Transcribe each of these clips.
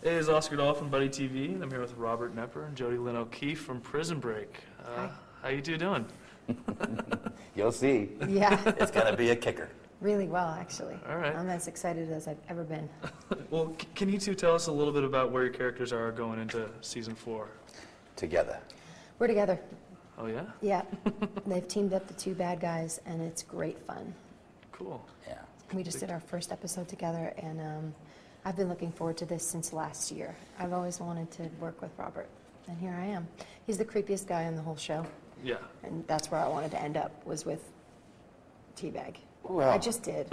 Hey, it's Oscar Dahl from Buddy TV. I'm here with Robert Nepper and Jody Lynn O'Keefe from Prison Break. Hi. How you two doing? You'll see. Yeah. It's going to be a kicker. Really well, actually. All right. I'm as excited as I've ever been. Well, can you two tell us a little bit about where your characters are going into season 4? Together. We're together. Oh, yeah? Yeah. They've teamed up the two bad guys, and it's great fun. Cool. Yeah. We just did our first episode together, and I've been looking forward to this since last year. I've always wanted to work with Robert, and here I am. He's the creepiest guy on the whole show. Yeah. And that's where I wanted to end up, was with Teabag. Well, I just did.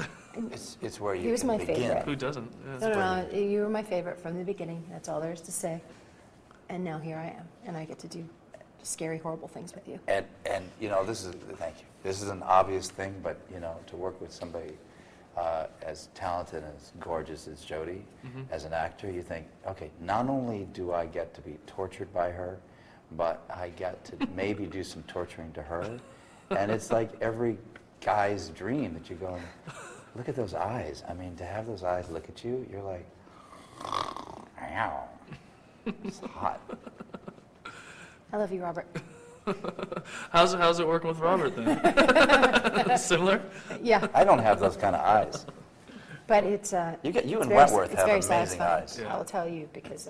It's where you He was can my begin. favorite. Who doesn't? Yeah, No, that's no, no, you were my favorite from the beginning. That's all there is to say. And now here I am, and I get to do scary, horrible things with you. And you know, thank you. This is an obvious thing, but you know, to work with somebody as talented and as gorgeous as Jody, as an actor, you think, okay, not only do I get to be tortured by her, but I get to maybe do some torturing to her. And it's like every guy's dream that you go, look at those eyes. I mean, to have those eyes look at you, you're like, ow. It's hot. I love you, Robert. How's it working with Robert then? Similar? Yeah, I don't have those kind of eyes. but it's You it's and very- Wentworth it's have very amazing satisfying. eyes. Yeah. I'll tell you, because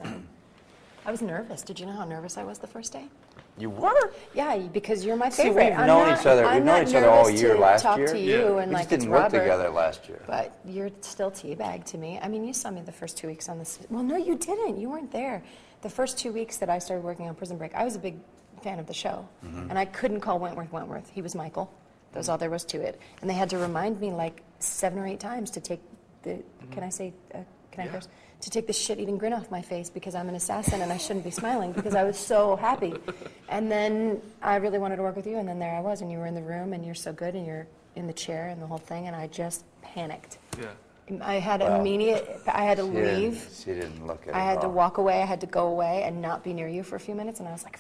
I was nervous. Did you know how nervous I was the first day? You were? Yeah, because you're my See, favorite. we've known each other. We've known each other all year last talk year. to you Yeah. and We like just didn't it's work Robert, together last year. but you're still Teabag to me. I mean, you saw me the first 2 weeks on this. Well, no, you didn't. You weren't there. The first 2 weeks that I started working on Prison Break, I was a big fan of the show, and I couldn't call Wentworth. He was Michael. That was all there was to it. And they had to remind me like 7 or 8 times to take the. Can I say? Can I curse? To take the shit-eating grin off my face because I'm an assassin and I shouldn't be smiling because I was so happy. And then I really wanted to work with you, and then there I was, and you were in the room, and you're so good, and you're in the chair and the whole thing, and I just panicked. Yeah. I had Well, I had to leave. She didn't look at it. I had to all. walk away. I had to go away and not be near you for a few minutes, and I was like,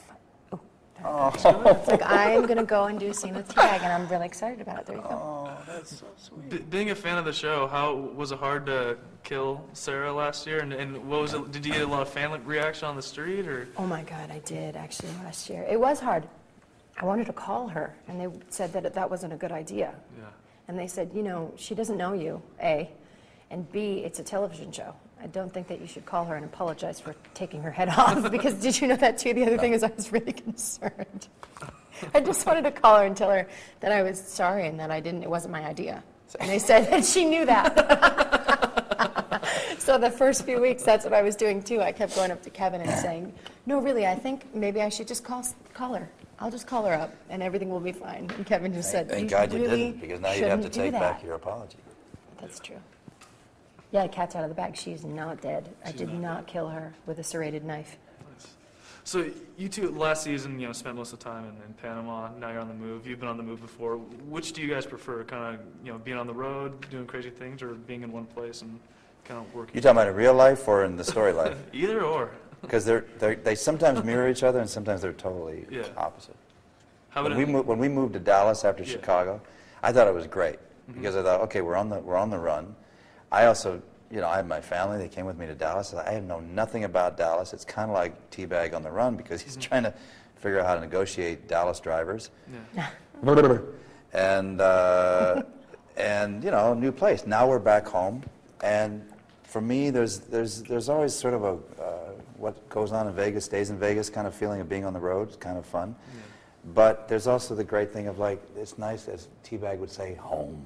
Oh, it's like, I'm going to go and do a scene with Teabag, and I'm really excited about it. There you go. oh, that's so sweet. Being a fan of the show, how was it hard to kill Sarah last year? And what was it? Did you get a lot of fan reaction on the street, or? Oh my God, I did actually last year. It was hard. I wanted to call her, and they said that that wasn't a good idea. Yeah. And they said, you know, she doesn't know you, A, and B, it's a television show. I don't think that you should call her and apologize for taking her head off, because did you know that too? The other thing is I was really concerned. I just wanted to call her and tell her that I was sorry and that it wasn't my idea. And they said that she knew that. So the first few weeks, that's what I was doing too. I kept going up to Kevin and saying, no, really, I think maybe I should just call her. I'll just call her up and everything will be fine. And Kevin just said, Thank God you really didn't, because now you'd have to shouldn't do take back that." your apology. That's true. Yeah, the cat's out of the bag. She's not dead. I did not kill her with a serrated knife. Nice. So you two last season, spent most of the time in Panama. Now you're on the move. You've been on the move before. Which do you guys prefer? Kind of, being on the road, doing crazy things, or being in one place and kind of working? You talking about in real life or in the story life? Either or. Because they sometimes mirror each other and sometimes they're totally Yeah. opposite. How When about we moved to Dallas after Yeah. Chicago, I thought it was great because I thought, okay, we're on the run. I also, I have my family. They came with me to Dallas. I know nothing about Dallas. It's kind of like Teabag on the run because he's trying to figure out how to negotiate Dallas drivers. Yeah. And new place. Now we're back home, and for me, there's always sort of a what goes on in Vegas stays in Vegas kind of feeling of being on the road. It's kind of fun. Yeah. But there's also the great thing of like, it's nice, as Teabag would say, home.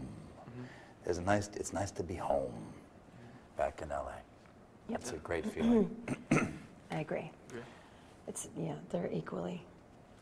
It's nice to be home back in LA. Yep. It's a great feeling. I agree. Yeah. They're equally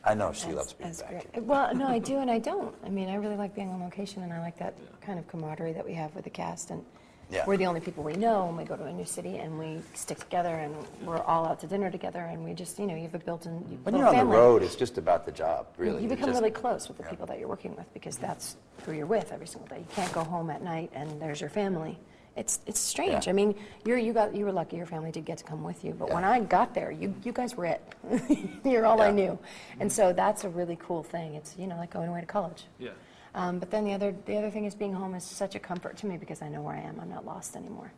I know she loves being as back great. here. Well, no, I do and I don't. I mean, I really like being on location, and I like that kind of camaraderie that we have with the cast. And Yeah. we're the only people we know, and we go to a new city, and we stick together, and we're all out to dinner together, and we just, you have a built-in When little you're on family. the road, it's just about the job, really. You You're become just- really close with the yeah. people that you're working with, because that's who you're with every single day. You can't go home at night and there's your family. It's strange. Yeah. I mean, you were lucky your family did get to come with you, but Yeah. when I got there, you guys were it. You're all I Yeah. knew, and so that's a really cool thing. It's like going away to college. Yeah. But then the other thing is being home is such a comfort to me because I know where I am. I'm not lost anymore.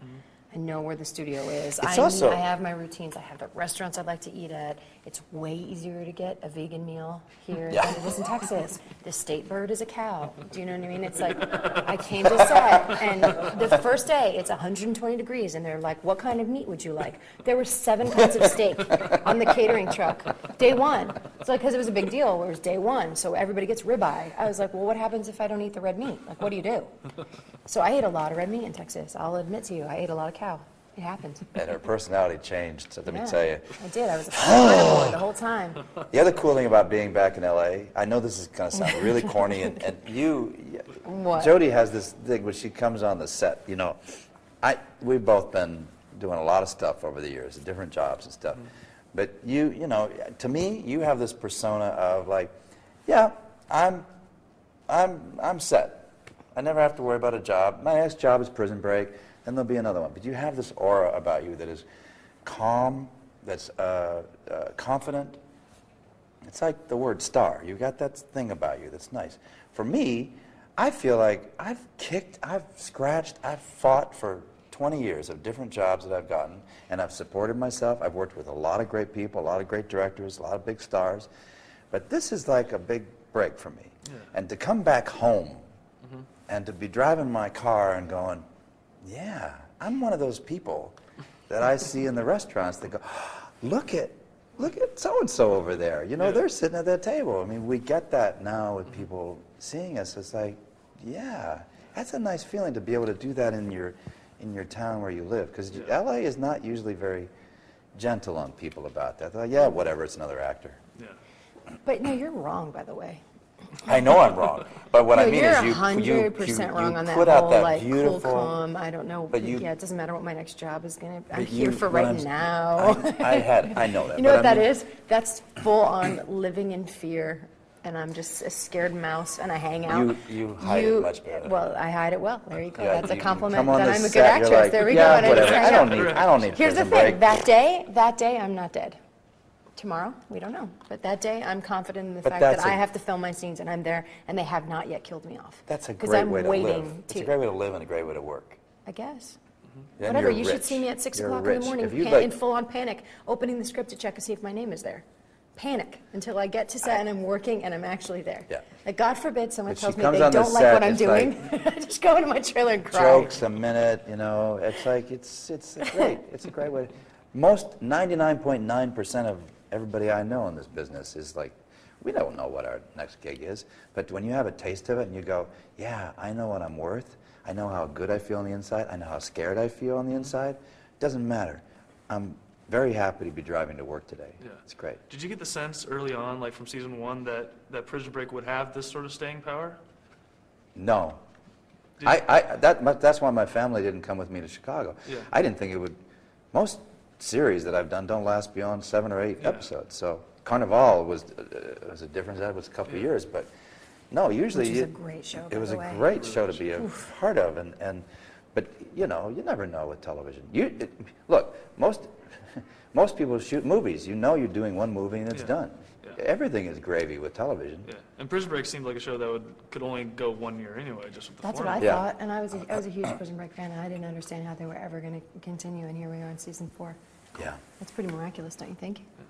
I know where the studio is. It's also- I have my routines. I have the restaurants I'd like to eat at. It's way easier to get a vegan meal here Yeah. than it is in Texas. The state bird is a cow. Do you know what I mean? It's like, I came to set, and the first day, it's 120 degrees, and they're like, what kind of meat would you like? There were 7 kinds of steak on the catering truck. Day one. It's like, because it was a big deal, it was day one, so everybody gets ribeye. I was like, well, what happens if I don't eat the red meat? Like, what do you do? So I ate a lot of red meat in Texas. I'll admit to you, I ate a lot of cow. It happened. And her personality changed, so let me Yeah, tell you. I did. I was a carnivore the whole time. The other cool thing about being back in LA, I know this is going to sound really corny, and What? Jody has this thing when she comes on the set, you know, we've both been doing a lot of stuff over the years, different jobs and stuff. But you know, to me, you have this persona of like, yeah, I'm set. I never have to worry about a job. My next job is Prison Break, then there'll be another one. But you have this aura about you that is calm, that's confident. It's like the word star. You got that thing about you that's nice. For me, I feel like I've kicked, I've scratched, I've fought for 20 years of different jobs that I've gotten, and I've supported myself. I've worked with a lot of great people, a lot of great directors, a lot of big stars. But this is like a big break for me. Yeah. And to come back home and to be driving my car and going, yeah, I'm one of those people that I see in the restaurants that go, look at so-and-so over there. You know, they're sitting at that table. I mean, we get that now with people seeing us. It's like, yeah, that's a nice feeling to be able to do that in your town where you live. Because LA is not usually very gentle on people about that. They're like, yeah, whatever, it's another actor. Yeah. But no, you're wrong, by the way. I know I'm wrong, but what I mean you're is you 100% wrong on that put out whole, that like, beautiful, cool, calm, I don't know, but yeah, it doesn't matter what my next job is going to, I'm but here for what right I'm- now. I know that. You know but what that I mean, is? That's full on living in fear, and I'm just a scared mouse, and I hang out. You hide it much better. Well, I hide it well. There you go. Yeah, That's a you compliment come on that the I'm a good set, you're actress. like, There we yeah, go. whatever. hang I out. don't need Here's the Prison thing. Break. That day, I'm not dead. Tomorrow, we don't know. But that day, I'm confident in the But fact that that's I have to film my scenes, and I'm there, and they have not yet killed me off. That's a 'Cause great I'm way to waiting live. It's a great way to live and a great way to work. I guess. And Whatever, you're you should rich. see me at 6 You're o'clock in rich. the morning If you in full-on panic, opening the script to check to see if my name is there. Panic until I get to set and I'm working and I'm actually there. Yeah. Like, God forbid someone If she tells me comes they on the don't like set, what I'm it's doing. I just go into my trailer and cry. Jokes a minute, you know. It's like it's great. It's a great way. Most 99.9% of everybody I know in this business is like, we don't know what our next gig is, but when you have a taste of it and you go, yeah, I know what I'm worth. I know how good I feel on the inside. I know how scared I feel on the inside. It doesn't matter. I'm very happy to be driving to work today. Yeah. It's great. Did you get the sense early on, like from season 1, that Prison Break would have this sort of staying power? No. That's why my family didn't come with me to Chicago. Yeah. I didn't think it would. Most series that I've done don't last beyond 7 or 8 episodes. So Carnival was a difference. That was a couple of years, but no, usually Which was a great show, it was by a the way. great show to be a part of, but you know, you never know with television. Look, most people shoot movies. You know, you're doing one movie and it's done. Yeah. Everything is gravy with television. Yeah, and Prison Break seemed like a show that could only go 1 year anyway, just with the That's what format. I thought, and I was a huge Prison Break fan, and I didn't understand how they were ever going to continue, and here we are in season 4. Yeah. That's pretty miraculous, don't you think? Yeah.